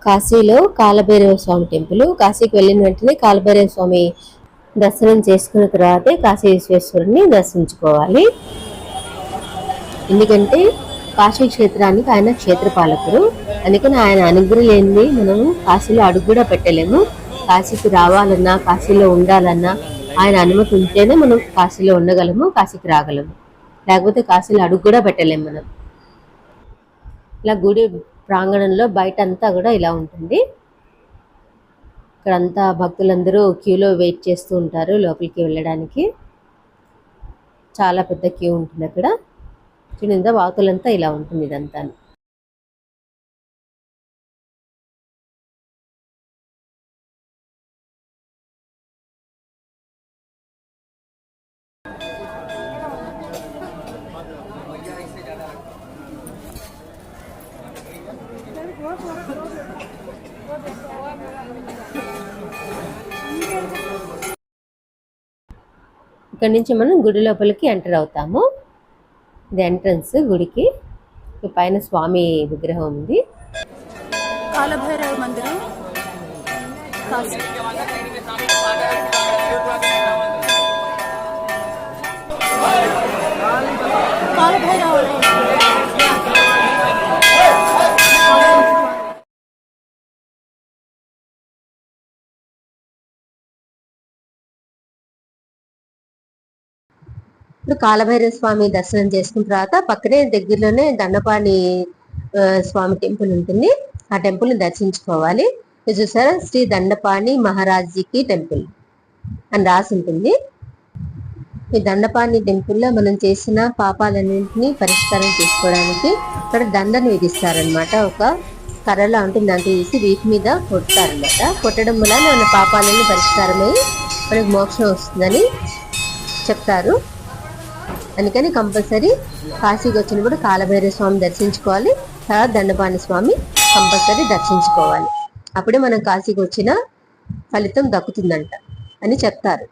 కాశీలో కాలభైరవ స్వామి టెంపుల్. కాశీకి వెళ్ళిన వెంటనే కాలభైరవ స్వామి దర్శనం చేసుకున్న తర్వాతే కాశీ విశ్వేశ్వరుని దర్శించుకోవాలి. ఎందుకంటే కాశీ క్షేత్రానికి ఆయన క్షేత్రపాలకుడు. అందుకని ఆయన అనుగ్రహం లేనిది మనం కాశీలో అడుగు కూడా పెట్టలేము. కాశీకి రావాలన్నా, కాశీలో ఉండాలన్నా ఆయన అనుమతి ఉంటేనే మనం కాశీలో ఉండగలము, కాశీకి రాగలము. లేకపోతే కాశీలో అడుగు కూడా పెట్టలేము మనం. ఇలా గుడి ప్రాంగణంలో బయట అంతా కూడా ఇలా ఉంటుంది. ఇక్కడంతా భక్తులందరూ క్యూలో వెయిట్ చేస్తూ ఉంటారు లోపలికి వెళ్ళడానికి. చాలా పెద్ద క్యూ ఉంటుంది అక్కడ. చూడండి, వాకులంతా ఇలా ఉంటుంది ఇదంతా. ఇక్కడ నుంచి మనం గుడి లోపలికి ఎంటర్ అవుతాము. ఇది ఎంట్రన్స్ గుడికి. పైన స్వామి విగ్రహం ఉంది. కాలభైరవ మందిరం ఇప్పుడు కాలభైరవ స్వామి దర్శనం చేసుకున్న తర్వాత పక్కనే దగ్గరలోనే దండపాణి స్వామి టెంపుల్ ఉంటుంది. ఆ టెంపుల్ ని దర్శించుకోవాలి. చూసారా, శ్రీ దండపాణి మహారాజ్కి టెంపుల్ అని రాసి ఉంటుంది. ఈ దండపాణి టెంపుల్లో మనం చేసిన పాపాలన్నింటినీ పరిష్కారం చేసుకోవడానికి ఇక్కడ దండను విధిస్తారనమాట. ఒక కర్రలా ఉంటుంది, దాంట్లో తీసి వీటి మీద కొడతారనమాట. కొట్టడం వల్ల మన పాపాలన్నీ పరిష్కారమై మనకు మోక్షం వస్తుందని చెప్తారు. అందుకని కంపల్సరీ కాశీకి వచ్చినప్పుడు కాలభైరవ స్వామి దర్శించుకోవాలి. తర్వాత దండపాణి స్వామి కంపల్సరీ దర్శించుకోవాలి. అప్పుడే మనం కాశీకి వచ్చిన ఫలితం దక్కుతుందంట అని చెప్తారు.